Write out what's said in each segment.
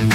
What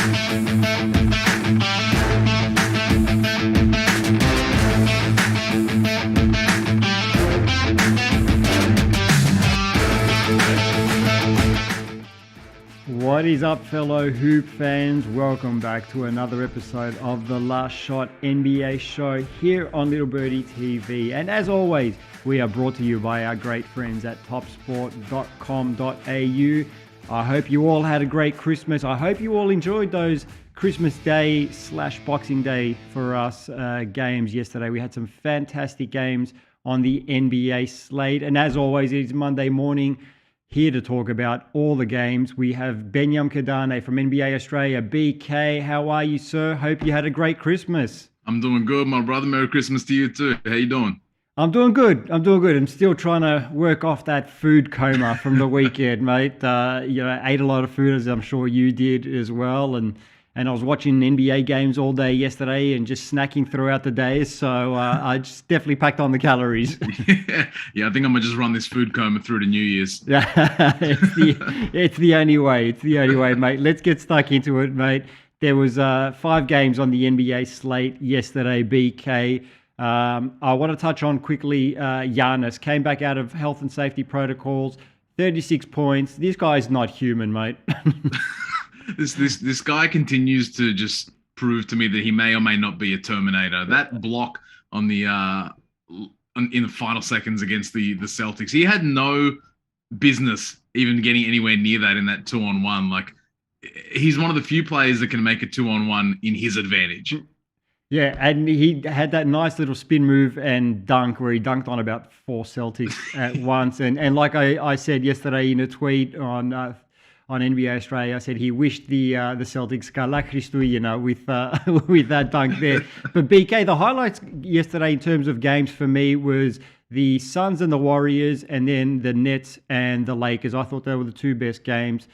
is up, fellow hoop fans? Welcome back to another episode of the Last Shot NBA show here on Little Birdie TV. And as always, we are brought to you by our great friends at topsport.com.au. I hope you all had a great Christmas. I hope you all enjoyed those Christmas Day / Boxing Day for us games yesterday. We had some fantastic games on the NBA slate. And as always, it is Monday morning. Here to talk about all the games, we have Benyam Kidane from NBA Australia. BK, how are you, sir? Hope you had a great Christmas. I'm doing good, my brother. Merry Christmas to you too. How you doing? I'm doing good. I'm still trying to work off that food coma from the weekend, mate. Ate a lot of food, as I'm sure you did as well. And I was watching NBA games all day yesterday and just snacking throughout the day. So I just definitely packed on the calories. Yeah, I think I'm going to just run this food coma through to New Year's. It's the only way. It's the only way, mate. Let's get stuck into it, mate. There was 5 games on the NBA slate yesterday, BK. I want to touch on quickly Giannis. Came back out of health and safety protocols, 36 points. This guy's not human, mate. This guy continues to just prove to me that he may or may not be a Terminator. That block on the in the final seconds against the Celtics, he had no business even getting anywhere near that in that 2-on-1. Like, he's one of the few players that can make a 2-on-1 in his advantage. Yeah, and he had that nice little spin move and dunk where he dunked on about 4 Celtics at once. And like I said yesterday in a tweet on NBA Australia, I said he wished the Celtics Kala Christu, with that dunk there. But BK, the highlights yesterday in terms of games for me was the Suns and the Warriors, and then the Nets and the Lakers. I thought they were the 2 best games.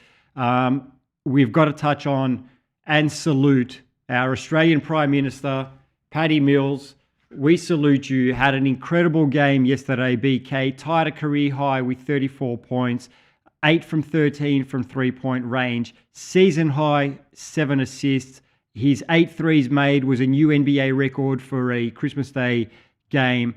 We've got to touch on and salute our Australian Prime Minister, Paddy Mills. We salute you. Had an incredible game yesterday, BK. Tied a career high with 34 points. 8 from 13 from three-point range. Season high, 7 assists. His 8 threes made was a new NBA record for a Christmas Day game.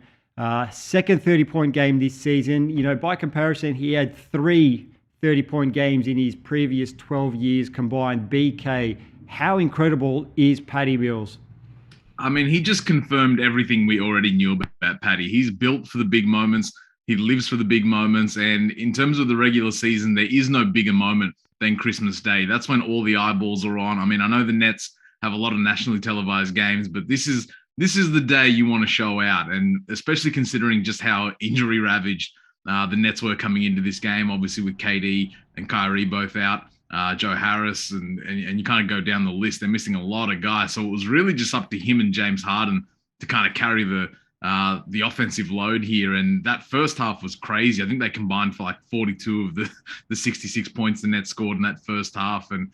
Second 30-point game this season. By comparison, he had 3 30-point games in his previous 12 years combined. BK, how incredible is Paddy Mills? I mean, he just confirmed everything we already knew about Paddy. He's built for the big moments. He lives for the big moments. And in terms of the regular season, there is no bigger moment than Christmas Day. That's when all the eyeballs are on. I mean, I know the Nets have a lot of nationally televised games, but this is the day you want to show out. And especially considering just how injury ravaged the Nets were coming into this game, obviously with KD and Kyrie both out, Joe Harris, and you kind of go down the list. They're missing a lot of guys. So it was really just up to him and James Harden to kind of carry the offensive load here. And that first half was crazy. I think they combined for like 42 of the 66 points the Nets scored in that first half. And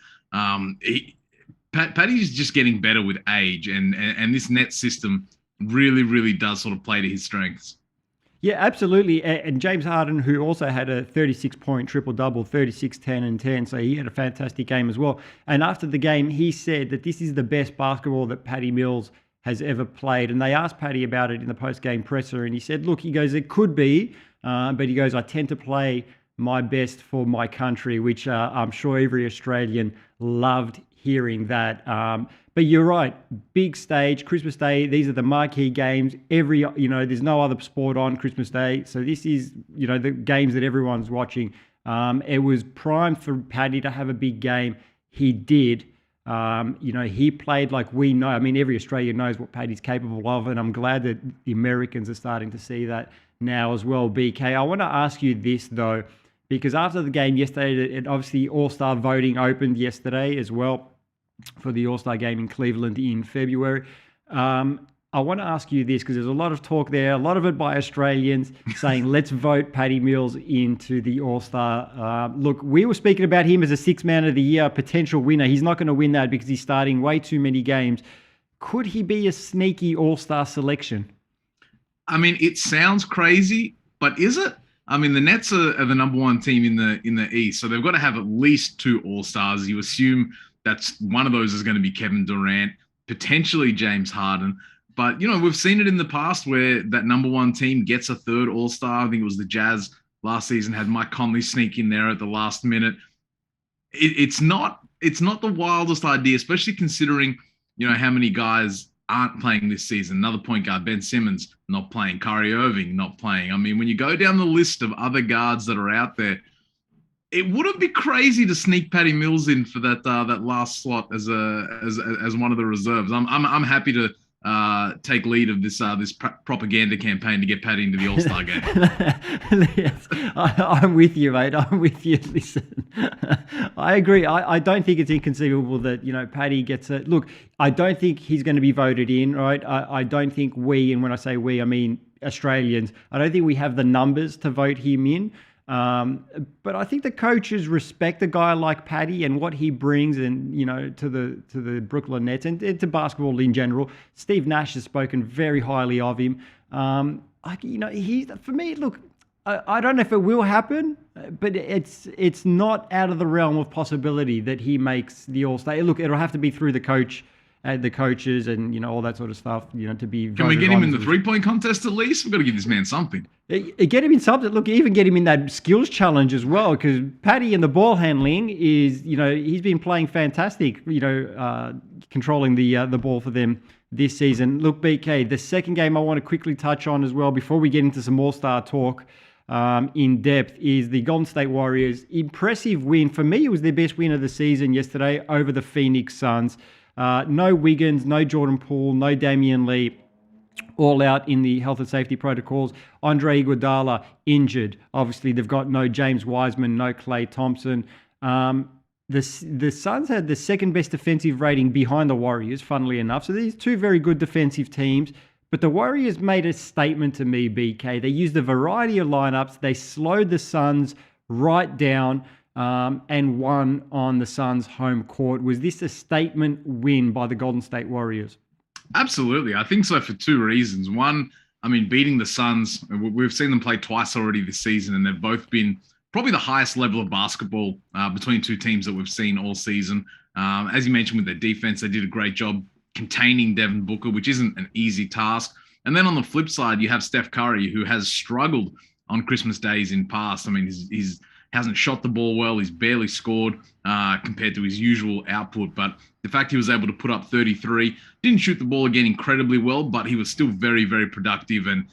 Paddy's just getting better with age, and this Nets system really, really does sort of play to his strengths. Yeah, absolutely. And James Harden, who also had a 36-point triple-double, 36, 10, and 10. So he had a fantastic game as well. And after the game, he said that this is the best basketball that Paddy Mills has ever played. And they asked Paddy about it in the post-game presser, and he said, look, he goes, it could be, but he goes, I tend to play my best for my country, which I'm sure every Australian loved hearing that. But you're right, big stage, Christmas Day, these are the marquee games. There's no other sport on Christmas Day. So this is, the games that everyone's watching. It was prime for Paddy to have a big game. He did. He played like we know. I mean, every Australian knows what Paddy's capable of, and I'm glad that the Americans are starting to see that now as well, BK. I want to ask you this, though, because after the game yesterday, and obviously All-Star voting opened yesterday as well for the All-Star game in Cleveland in February. I want to ask you this because there's a lot of talk there, a lot of it by Australians saying, let's vote Paddy Mills into the All-Star. Look, we were speaking about him as a Sixth Man of the Year potential winner. He's not going to win that because he's starting way too many games. Could he be a sneaky All-Star selection? I mean, it sounds crazy, but is it? I mean, the Nets are the number one team in the East, so they've got to have at least two All-Stars. You assume that's one of those is going to be Kevin Durant, potentially James Harden. But, we've seen it in the past where that number one team gets a third All-Star. I think it was the Jazz last season, had Mike Conley sneak in there at the last minute. It's not the wildest idea, especially considering, how many guys aren't playing this season. Another point guard, Ben Simmons, not playing. Kyrie Irving, not playing. I mean, when you go down the list of other guards that are out there, it wouldn't be crazy to sneak Patty Mills in for that last slot as one of the reserves. I'm happy to take lead of this propaganda campaign to get Patty into the All-Star game. Yes, I'm with you, mate. I'm with you. Listen, I agree. I don't think it's inconceivable that Patty gets it. Look, I don't think he's going to be voted in, right? I don't think we, and when I say we, I mean Australians, I don't think we have the numbers to vote him in. But I think the coaches respect a guy like Patty and what he brings, and to the Brooklyn Nets and to basketball in general. Steve Nash has spoken very highly of him. He's, for me. Look, I don't know if it will happen, but it's not out of the realm of possibility that he makes the All-Star. Look, it'll have to be through the coaches and all that sort of stuff, to be. Can we get him in the 3-point contest at least? We've got to give this man something. Get him in something. Look, even get him in that skills challenge as well, because Patty in the ball handling is, he's been playing fantastic, controlling the ball for them this season. Look, BK, the second game I want to quickly touch on as well before we get into some All-Star talk in depth is the Golden State Warriors. Impressive win. For me, it was their best win of the season yesterday over the Phoenix Suns. No Wiggins, no Jordan Poole, no Damian Lee, all out in the health and safety protocols. Andre Iguodala injured. Obviously, they've got no James Wiseman, no Klay Thompson. The Suns had the second best defensive rating behind the Warriors, funnily enough. So these two very good defensive teams. But the Warriors made a statement to me, BK. They used a variety of lineups. They slowed the Suns right down. And won on the Suns' home court. Was this a statement win by the Golden State Warriors? Absolutely. I think so for two reasons. One, beating the Suns, we've seen them play twice already this season, and they've both been probably the highest level of basketball between two teams that we've seen all season. As you mentioned with their defense, they did a great job containing Devin Booker, which isn't an easy task. And then on the flip side, you have Steph Curry, who has struggled on Christmas days in past. He's hasn't shot the ball well. He's barely scored compared to his usual output. But the fact he was able to put up 33, didn't shoot the ball again incredibly well, but he was still very, very productive. And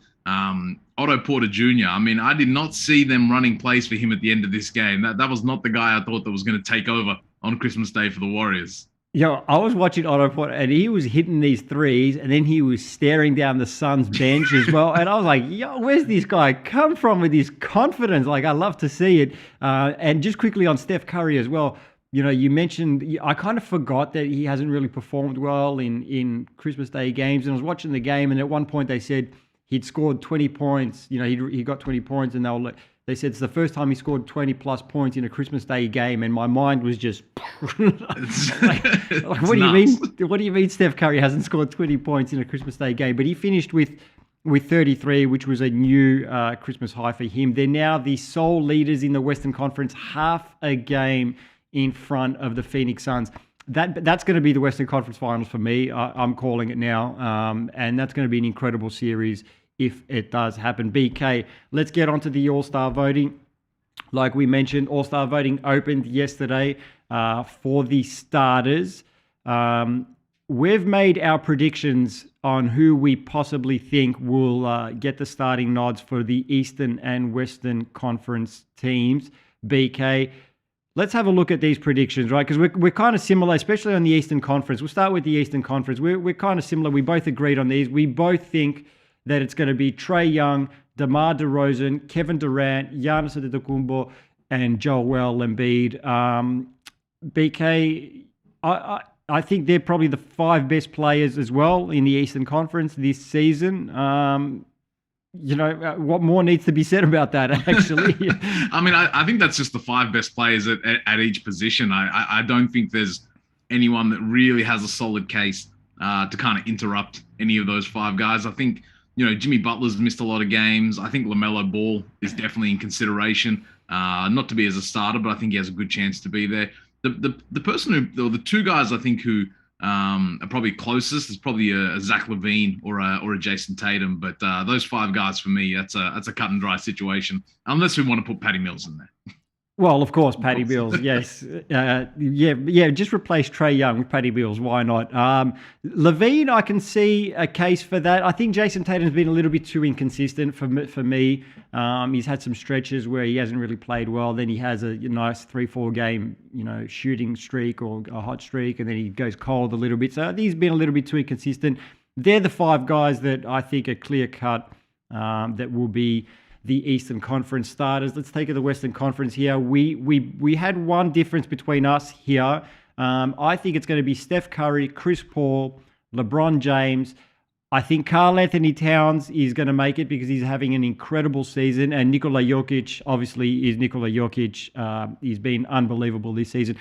Otto Porter Jr., I did not see them running plays for him at the end of this game. That was not the guy I thought that was going to take over on Christmas Day for the Warriors. I was watching Otto Porter, and he was hitting these threes, and then he was staring down the Suns bench as well. And I was like, where's this guy come from with his confidence? Like, I love to see it. And just quickly on Steph Curry as well, you mentioned, I kind of forgot that he hasn't really performed well in Christmas Day games. And I was watching the game, and at one point they said he'd scored 20 points. He got 20 points, and they said it's the first time he scored 20 plus points in a Christmas Day game, and my mind was just like, what do you mean? What do you mean Steph Curry hasn't scored 20 points in a Christmas Day game? But he finished with 33, which was a new Christmas high for him. They're now the sole leaders in the Western Conference, half a game in front of the Phoenix Suns. That's going to be the Western Conference Finals for me. I'm calling it now, and that's going to be an incredible series if it does happen. BK, let's get on to the All-Star voting. Like we mentioned, All-Star voting opened yesterday for the starters. We've made our predictions on who we possibly think will get the starting nods for the Eastern and Western Conference teams. BK, let's have a look at these predictions, right? Because we're kind of similar, especially on the Eastern Conference. We'll start with the Eastern Conference. We're kind of similar. We both agreed on these. We both think that it's going to be Trae Young, DeMar DeRozan, Kevin Durant, Giannis Antetokounmpo, and Joel Embiid. BK, I think they're probably the 5 best players as well in the Eastern Conference this season. What more needs to be said about that, actually? I think that's just the 5 best players at each position. I don't think there's anyone that really has a solid case to kind of interrupt any of those 5 guys. I think, Jimmy Butler's missed a lot of games. I think LaMelo Ball is definitely in consideration, not to be as a starter, but I think he has a good chance to be there. the person or the two guys I think who are probably closest is probably a Zach LaVine or a Jason Tatum. But those five guys for me, that's a cut and dry situation. Unless we want to put Patty Mills in there. Well, of course, Patty Mills, yes. Yeah, just replace Trae Young with Patty Mills. Why not? Levine, I can see a case for that. I think Jason Tatum's been a little bit too inconsistent for me. He's had some stretches where he hasn't really played well. Then he has a nice 3-4 game, shooting streak or a hot streak, and then he goes cold a little bit. So I think he's been a little bit too inconsistent. They're the five guys that I think are clear cut that will be the Eastern Conference starters. Let's take it to the Western Conference here. We had one difference between us here. I think it's going to be Steph Curry, Chris Paul, LeBron James. I think Karl Anthony Towns is going to make it because he's having an incredible season. And Nikola Jokic, obviously, is Nikola Jokic. He's been unbelievable this season.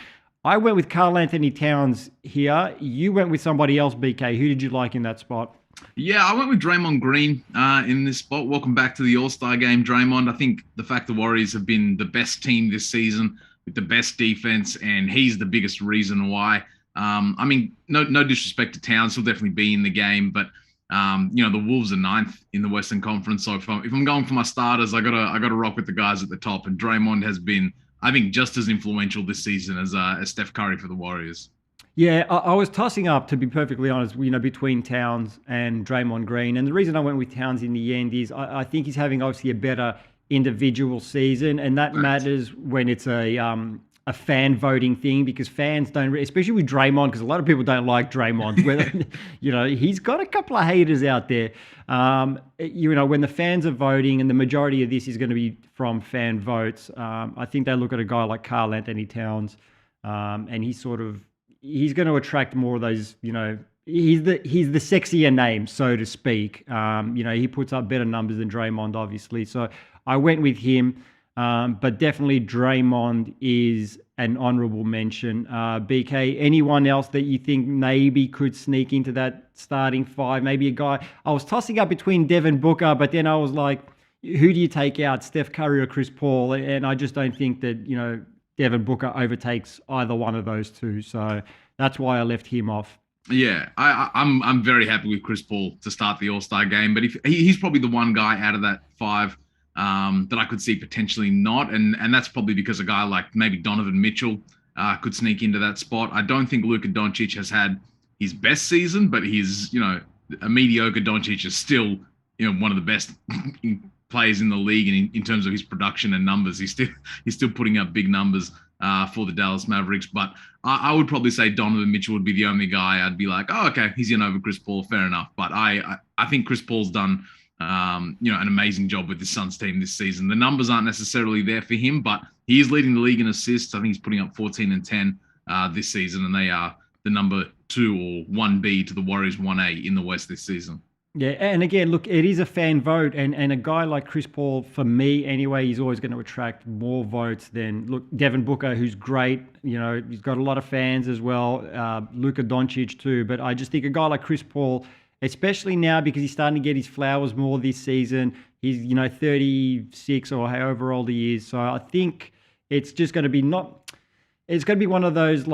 I went with Karl Anthony Towns here. You went with somebody else, BK. Who did you like in that spot? Yeah, I went with Draymond Green in this spot. Welcome back to the All-Star game, Draymond. I think the fact the Warriors have been the best team this season with the best defense, and he's the biggest reason why. I mean, no disrespect to Towns, he'll definitely be in the game, but the Wolves are ninth in the Western Conference. So if I'm going for my starters, I gotta rock with the guys at the top. And Draymond has been, I think, just as influential this season as Steph Curry for the Warriors. Yeah, I was tossing up, to be perfectly honest, between Towns and Draymond Green. And the reason I went with Towns in the end is I think he's having obviously a better individual season, and that matters when it's a fan voting thing, because fans don't, especially with Draymond, because a lot of people don't like Draymond. Whether, he's got a couple of haters out there. When the fans are voting, and the majority of this is going to be from fan votes, I think they look at a guy like Karl Anthony Towns, and he's going to attract more of those, he's the sexier name, so to speak. He puts up better numbers than Draymond, obviously. So I went with him, but definitely Draymond is an honorable mention. BK, anyone else that you think maybe could sneak into that starting five? Maybe a guy, I was tossing up between Devin Booker, but then I was like, who do you take out, Steph Curry or Chris Paul? And I just don't think that, Devin Booker overtakes either one of those two. So that's why I left him off. Yeah, I'm very happy with Chris Paul to start the All-Star game, but if he's probably the one guy out of that five that I could see potentially not, and that's probably because a guy like maybe Donovan Mitchell could sneak into that spot. I don't think Luka Doncic has had his best season, but he's a mediocre Doncic is still one of the best players in the league, and in terms of his production and numbers, he's still putting up big numbers for the Dallas Mavericks. But I would probably say Donovan Mitchell would be the only guy I'd be like, oh, okay, he's in over Chris Paul, fair enough. But I think Chris Paul's done an amazing job with the Suns team this season. The numbers aren't necessarily there for him, but he is leading the league in assists. I think he's putting up 14 and 10 this season, and they are the number 2 or 1B to the Warriors 1A in the West this season. Yeah, and again, look, it is a fan vote, and a guy like Chris Paul, for me anyway, he's always going to attract more votes than, Devin Booker, who's great. He's got a lot of fans as well. Luka Doncic too, but I just think a guy like Chris Paul, especially now because he's starting to get his flowers more this season. He's 36 or however old he is, so I think it's just going to be it's going to be one of those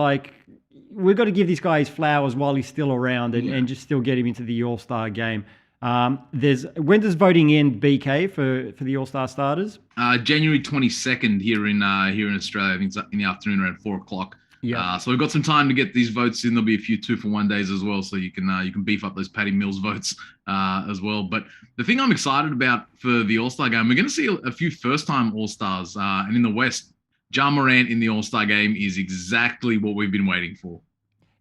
we've got to give this guy his flowers while he's still around and just still get him into the All-Star game. When does voting end, BK, for the All-Star starters? January 22nd here in Australia. I think it's in the afternoon around 4:00. Yeah. So we've got some time to get these votes in. There'll be a few 2-for-1 days as well, so you can beef up those Patty Mills votes as well. But the thing I'm excited about for the All-Star game, we're going to see a few first-time All-Stars, and in the West, Ja Morant in the All-Star game is exactly what we've been waiting for.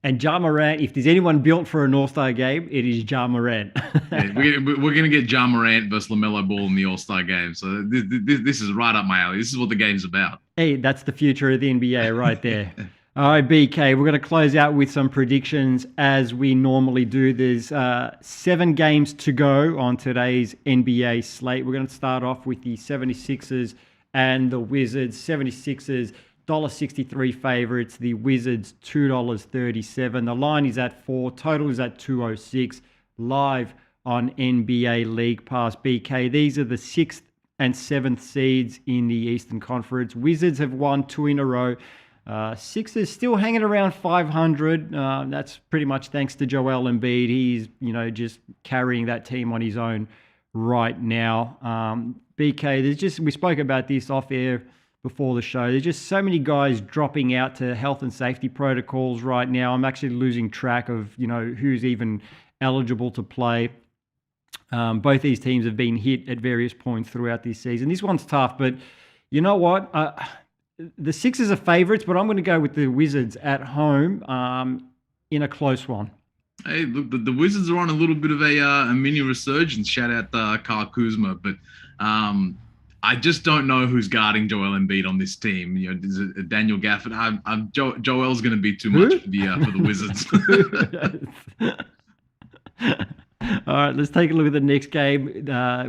And Ja Morant, if there's anyone built for an All-Star game, it is Ja Morant. Yeah, we're going to get Ja Morant versus LaMelo Ball in the All-Star game. So this is right up my alley. This is what the game's about. Hey, that's the future of the NBA right there. All right, BK, we're going to close out with some predictions as we normally do. There's 7 games to go on today's NBA slate. We're going to start off with the 76ers and the Wizards. 76ers, $1.63 favorites. The Wizards, $2.37. The line is at 4. Total is at 206. Live on NBA League Pass. BK, these are the 6th and 7th seeds in the Eastern Conference. Wizards have won 2 in a row. Sixers still hanging around 500. That's pretty much thanks to Joel Embiid. He's, just carrying that team on his own right now. BK, we spoke about this off air before the show. There's just so many guys dropping out to health and safety protocols right now. I'm actually losing track of, who's even eligible to play. Both these teams have been hit at various points throughout this season. This one's tough, but you know what? The Sixers are favourites, but I'm going to go with the Wizards at home in a close one. Hey, look, the Wizards are on a little bit of a mini resurgence. Shout out Kyle Kuzma, but I just don't know who's guarding Joel Embiid on this team. Is it Daniel Gafford? Joel's going to be too much for the Wizards. All right, let's take a look at the next game,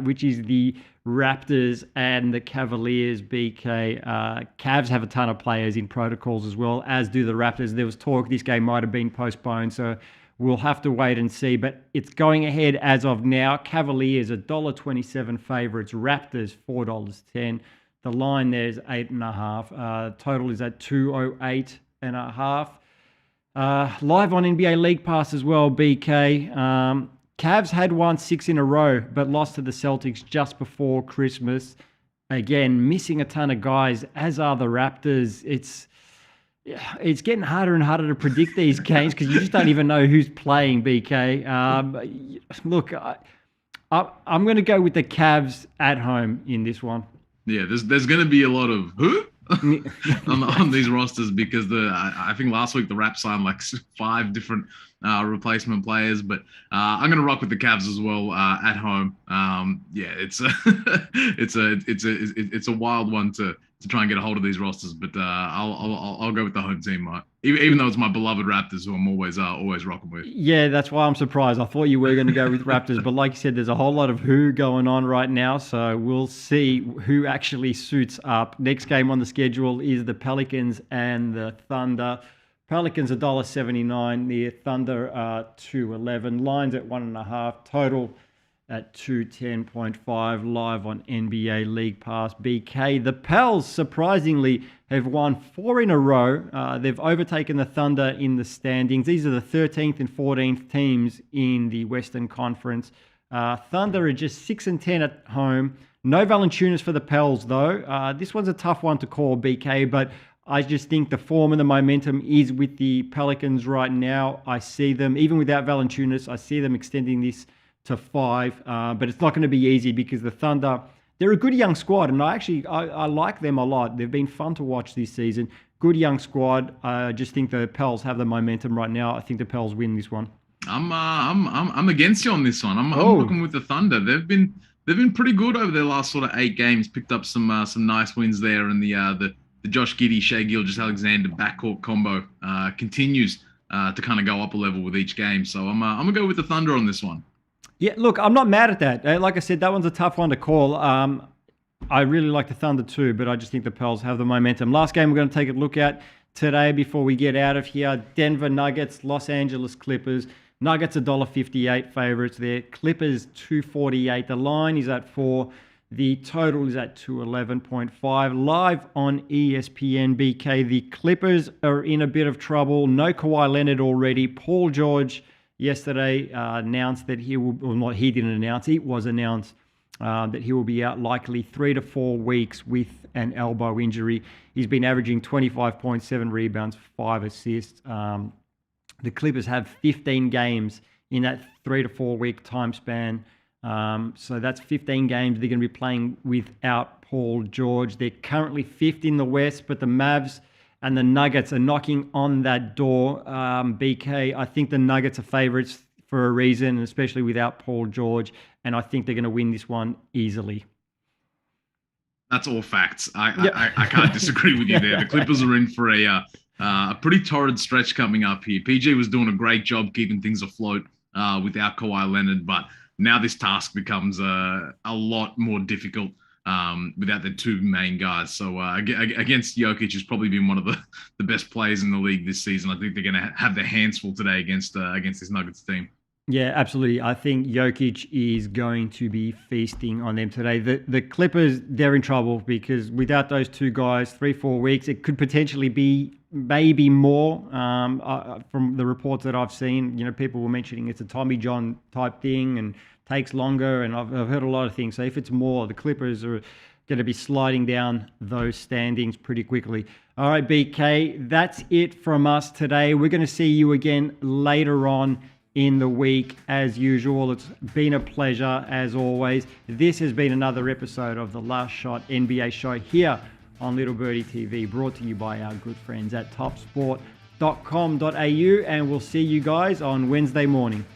which is the Raptors and the Cavaliers. BK, Cavs have a ton of players in protocols as well, as do the Raptors. There was talk this game might have been postponed, so we'll have to wait and see. But it's going ahead as of now. Cavaliers $1.27 favourites. Raptors $4.10. The line there is 8.5. Total is at 208.5. Live on NBA League Pass as well. BK. Cavs had won 6 in a row, but lost to the Celtics just before Christmas. Again, missing a ton of guys, as are the Raptors. It's getting harder and harder to predict these games because you just don't even know who's playing, BK. Look, I'm going to go with the Cavs at home in this one. Yeah, there's going to be a lot of who on these rosters because I think last week the Raps signed like 5 different replacement players, but I'm going to rock with the Cavs as well at home. It's a wild one to try and get a hold of these rosters, but I'll go with the home team, even though it's my beloved Raptors who I'm always rocking with. Yeah, that's why I'm surprised. I thought you were going to go with Raptors, but like you said, there's a whole lot of who going on right now, so we'll see who actually suits up. Next game on the schedule is the Pelicans and the Thunder. Pelicans $1.79, the Thunder $2.11. Lines at 1.5. Total at 210.5. Live on NBA League Pass. BK. The Pels surprisingly have won 4 in a row. They've overtaken the Thunder in the standings. These are the 13th and 14th teams in the Western Conference. Thunder are just 6-10 at home. No Valanciunas for the Pels though. This one's a tough one to call, BK, but I just think the form and the momentum is with the Pelicans right now. I see them, even without Valanciunas, I see them extending this to 5. But it's not going to be easy because the Thunder, they're a good young squad, and I like them a lot. They've been fun to watch this season. Good young squad. I just think the Pels have the momentum right now. I think the Pels win this one. I'm against you on this one. I'm looking with the Thunder. They've been pretty good over their last sort of 8 games. Picked up some nice wins there, and the Josh Giddey, Shai Gilgeous-Alexander backcourt combo continues to kind of go up a level with each game. So I'm gonna go with the Thunder on this one. Yeah, look, I'm not mad at that. Like I said, that one's a tough one to call. I really like the Thunder too, but I just think the Pels have the momentum. Last game we're going to take a look at today before we get out of here. Denver Nuggets, Los Angeles Clippers. Nuggets $1.58 favorites there. Clippers $2.48. The line is at 4. The total is at 211.5. Live on ESPN, BK. The Clippers are in a bit of trouble. No Kawhi Leonard already. Paul George yesterday announced that he will, well, not he didn't announce, it was announced that he will be out likely 3 to 4 weeks with an elbow injury. He's been averaging 25.7 rebounds, 5 assists. The Clippers have 15 games in that 3 to 4 week time span. So that's 15 games they're going to be playing without Paul George. They're currently 5th in the West, but the Mavs and the Nuggets are knocking on that door. BK, I think the Nuggets are favorites for a reason, especially without Paul George, and I think they're going to win this one easily. That's all facts. I can't disagree with you there. The Clippers are in for a pretty torrid stretch coming up here. PG was doing a great job keeping things afloat without Kawhi Leonard, but now this task becomes a lot more difficult without the 2 main guys. So against Jokic, who's probably been one of the best players in the league this season, I think they're going to have their hands full today against this Nuggets team. Yeah, absolutely. I think Jokic is going to be feasting on them today. The Clippers, they're in trouble because without those two guys, 3-4 weeks, it could potentially be maybe more. From the reports that I've seen, people were mentioning it's a Tommy John type thing and takes longer. And I've heard a lot of things. So if it's more, the Clippers are going to be sliding down those standings pretty quickly. All right, BK, that's it from us today. We're going to see you again later on in the week as usual. It's been a pleasure as always. This has been another episode of the Last Shot NBA show here on Little Birdie TV, brought to you by our good friends at topsport.com.au, and we'll see you guys on Wednesday morning.